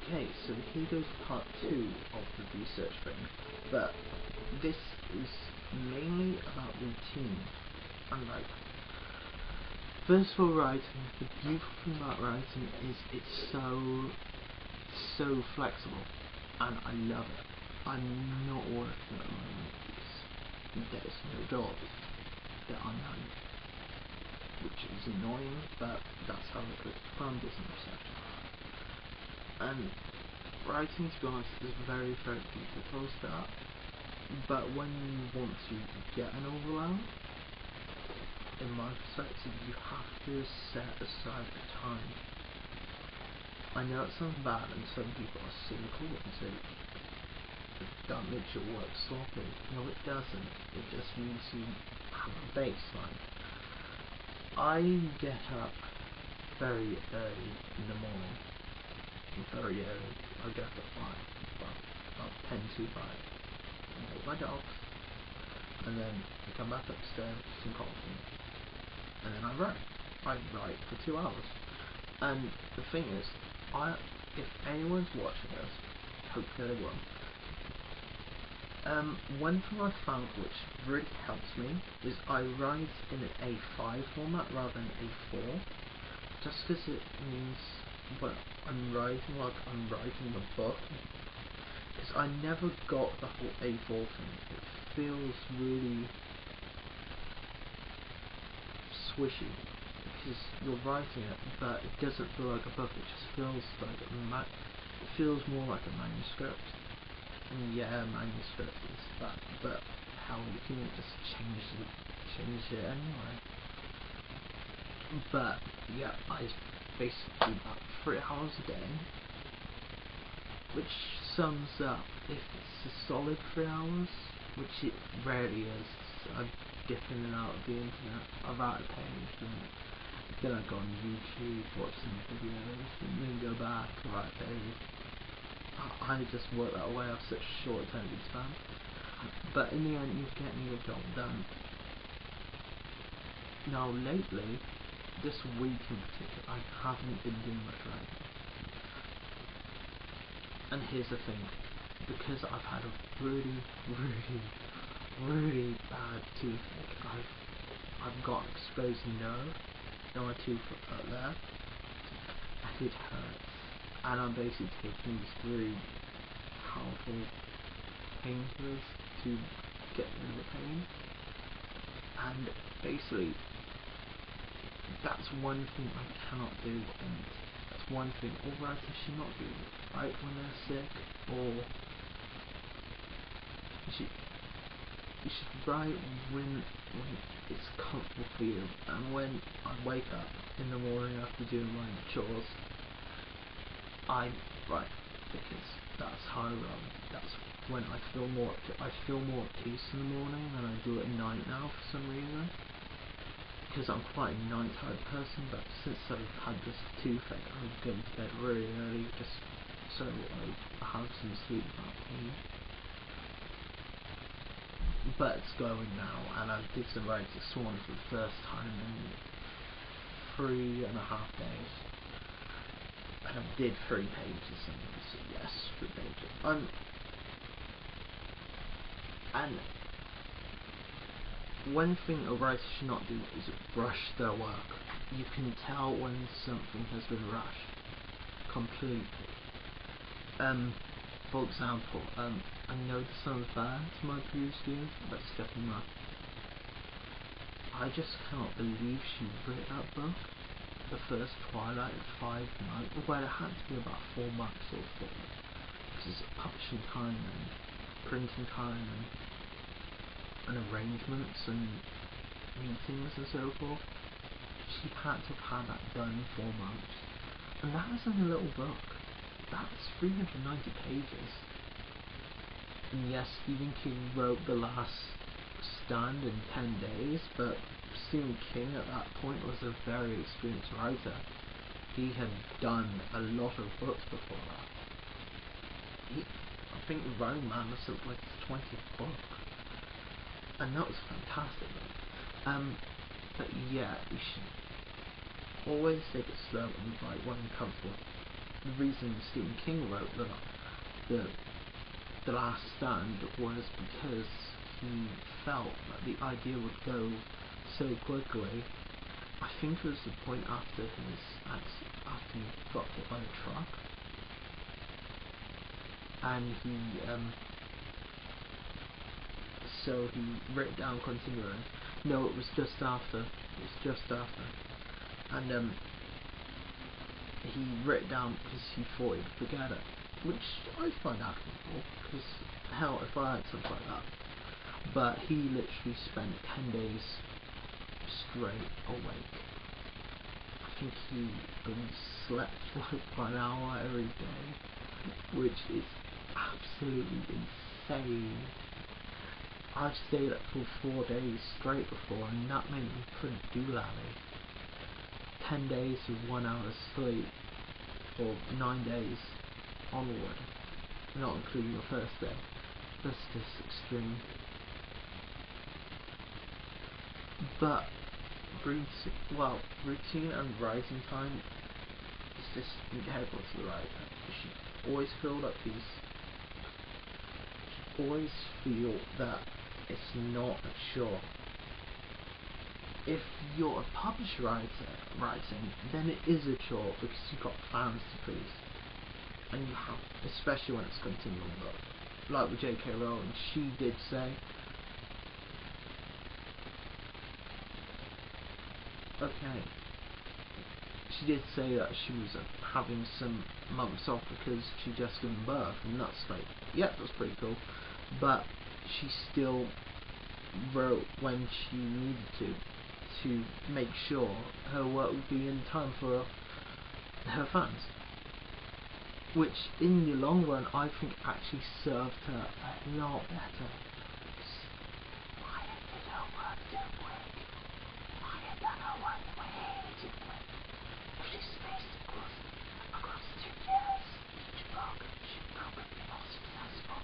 Okay, so here goes part 2 of the research thing, but this is mainly about routine and writing. First of all, writing, the beautiful thing about writing is it's so flexible, and I love it. I'm not working at the moment because there's no jobs, there are none, which is annoying, but that's how it goes. Fun business research. And writing, to be honest, is very beautiful start, but when you want to get a novel out, in my perspective, you have to set aside the time. I know it sounds bad, and some people are cynical and say that makes your work sloppy. No, it doesn't. It just means you have a baseline. I get up very early in the morning. Very early. I get up at 5, about 10 to 5. I walk my dogs, and then I come back upstairs, some coffee, and then I write. I write for 2 hours. And the thing is, if anyone's watching this, hopefully they will. One thing I found which really helps me is I write in an A5 format rather than A4, just because it means when I'm writing like I'm writing a book, because I never got the whole A4 thing. It feels really swishy because you're writing it, but it doesn't feel like a book. It just feels like it feels more like a manuscript. And yeah, manuscript is that, but hell, you can just change it anyway. But yeah, I basically about 3 hours a day, which sums up, if it's a solid 3 hours, which it rarely is. I'm dipping in and out of the internet. I write a page, and then I go on YouTube, watch some videos, and then go back, write a page. I just work that way off such a short attention span. But in the end, you're getting your job done. Now lately, this week in particular, I haven't been doing much writing. And here's the thing, because I've had a really bad toothache. I've got an exposed nerve in my tooth right there, and it hurts. And I'm basically taking these very powerful painkillers to get rid of the pain. And basically, that's one thing I cannot do, and that's one thing all writers should not do. Right when they're sick, or you should write when it's comfortable for you. And when I wake up in the morning after doing my chores, I write, because that's how I roll. That's when I feel more at peace in the morning than I do at night now for some reason. Because I'm quite a night-type person, but since I've had this toothache, I go to bed really early just so I have some sleep without pain. But it's going now, and I did some writing this morning for the first time in 3.5 days. And I did 3 pages, and so yes, 3 pages. And one thing a writer should not do is rush their work. You can tell when something has been rushed completely. For example, I know this sounds bad to my previous viewers, but Stevee, I just cannot believe she wrote that book. The first Twilight in 5 months, well, it had to be about 4 months or 4, because it's publishing time and printing time and arrangements and meetings and so forth. She had to have had that done in 4 months, and that isn't a little book. That's 390 pages. And yes, Stephen King wrote The Last Stand in 10 days, but Stephen King at that point was a very experienced writer. He had done a lot of books before that. I think Running Man was something like his 20th book, and that was fantastic. But yeah, you should always take it slow and write when you're comfortable. the reason Stephen King wrote the Last Stand was because he felt that the idea would go so quickly. I think it was the point after he got hit by a truck, and so he wrote down continuing. No, it was just after. And he wrote it down because he thought he'd forget it, which I find admirable, because hell, if I had something like that. But he literally spent 10 days straight awake. I think he only slept like 1 hour every day, which is absolutely insane. I've stayed up for 4 days straight before, and that meant we couldn't do that. 10 days with 1 hour sleep for 9 days onward, not including your first day. That's just extreme. But routine and writing time is just integral to the writer. You should always feel that always feel that it's not a chore. If you're a published writing, then it is a chore because you've got fans to please, and you have, especially when it's a continuing book. Like with J.K. Rowling, she did say, that she was having some months off because she just given birth, and that's like, yeah, that's pretty cool. But she still wrote when she needed to make sure her work would be in time for her fans, which in the long run I think actually served her a lot better. Why did her work do quick? Why had done her work way too quick? If she spaced across 2 years, each book should probably be more successful,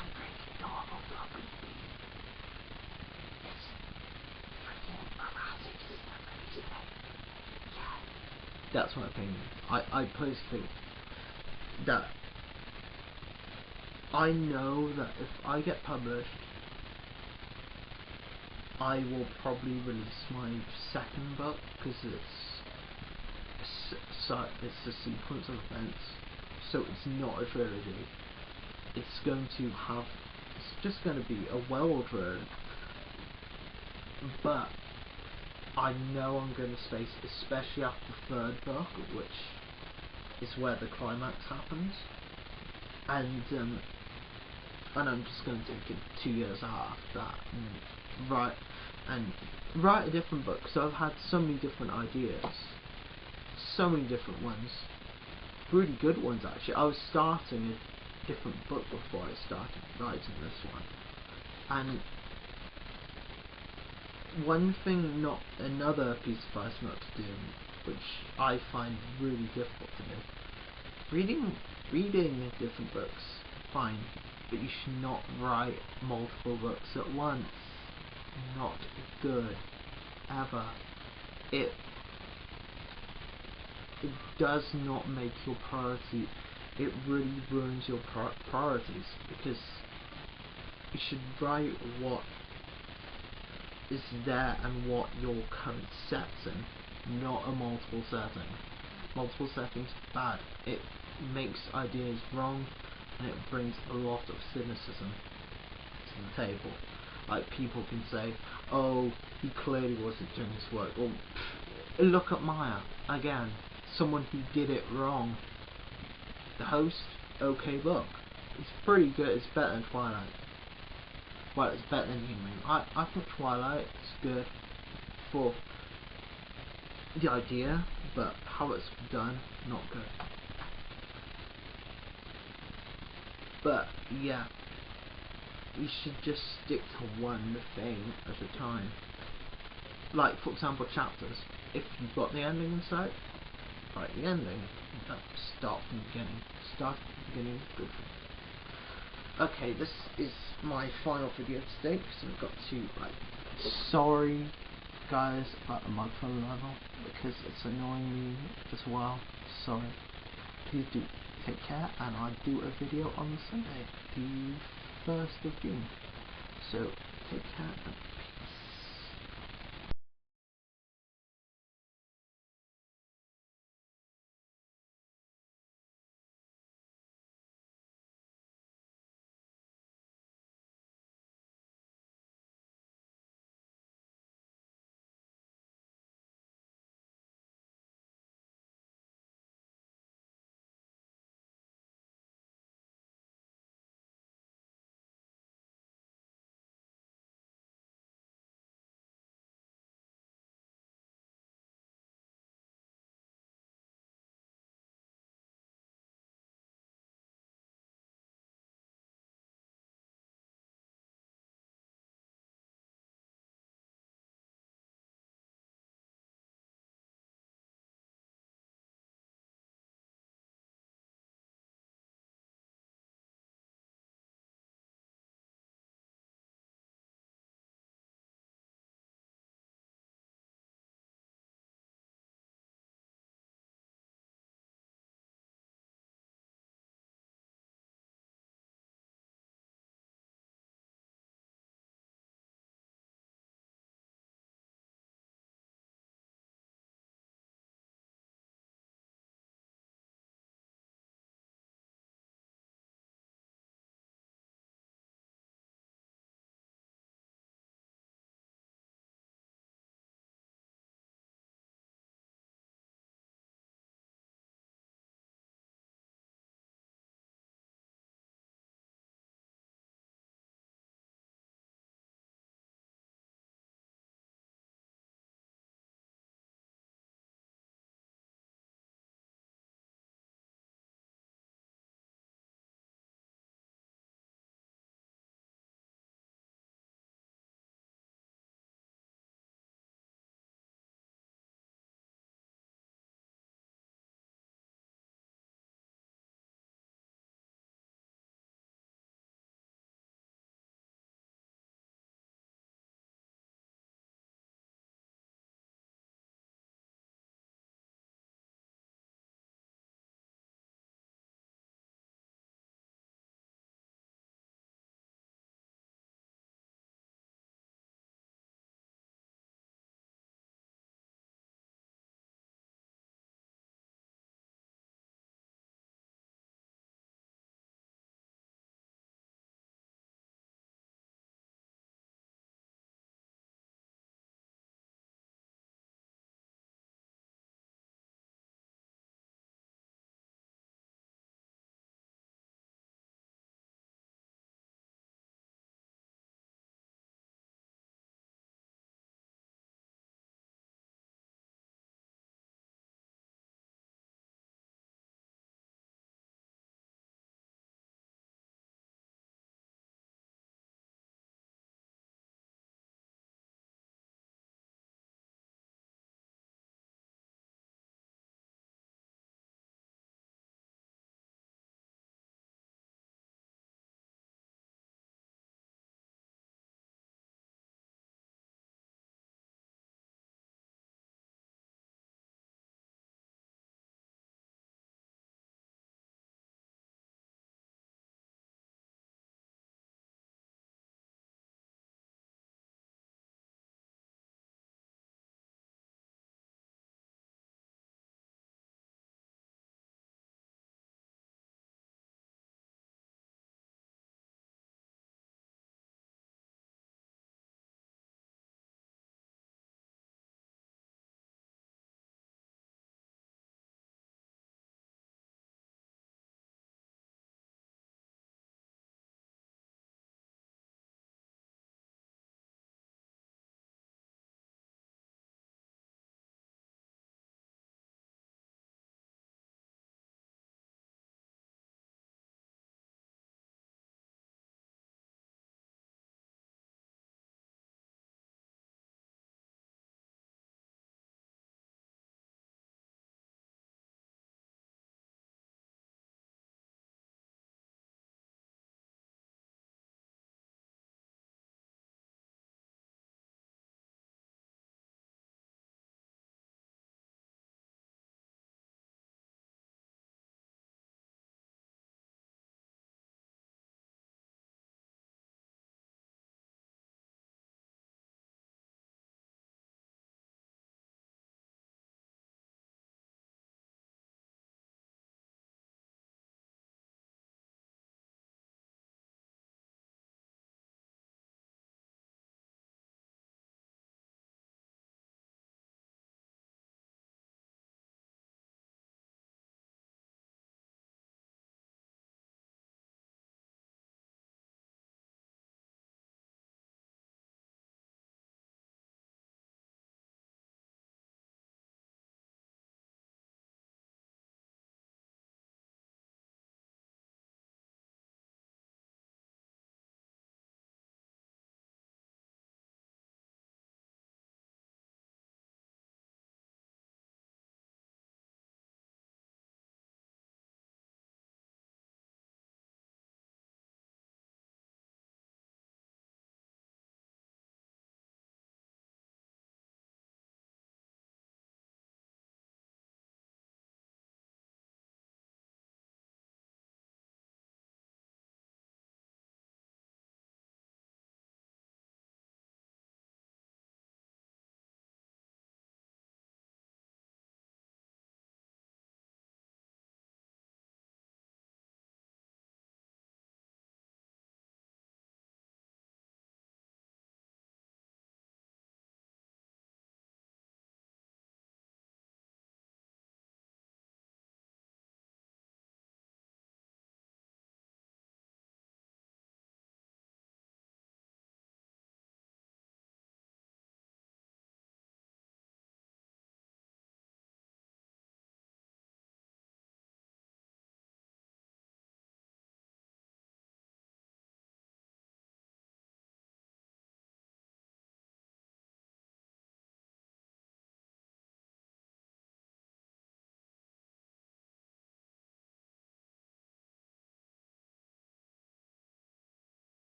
and breaking normal book would be that's my opinion. I personally think that I know that if I get published, I will probably release my second book because it's a sequence of events, so it's not a trilogy. It's just going to be a world road. But I know I'm going to space, especially after the third book, which is where the climax happens, and I'm just going to take it 2 years after that and write a different book. So I've had so many different ideas, so many different ones, really good ones actually. I was starting a different book before I started writing this one, and another piece of advice not to do, which I find really difficult to do. Reading different books, fine, but you should not write multiple books at once. Not good, ever. It does not make your priority. It really ruins your priorities, because you should write what is there and what your current set's in, not a multiple setting. Multiple settings bad. It makes ideas wrong, and it brings a lot of cynicism to the table. Like, people can say, oh, he clearly wasn't doing his work. Well, look at Maya again, someone who did it wrong. The Host, okay book. It's pretty good. It's better than Twilight. Well, it's better than Human. I think Twilight is good for the idea, but how it's done, not good. But yeah, you should just stick to one thing at a time. Like, for example, chapters. If you've got the ending in sight, write the ending. Start from the beginning. Start from the beginning. Good thing. Okay, this is my final video today, because I've got to, sorry guys about the microphone level, because it's annoying me as well. Sorry. Peace. please do take care, and I'll do a video on Sunday, the 1st of June. So take care.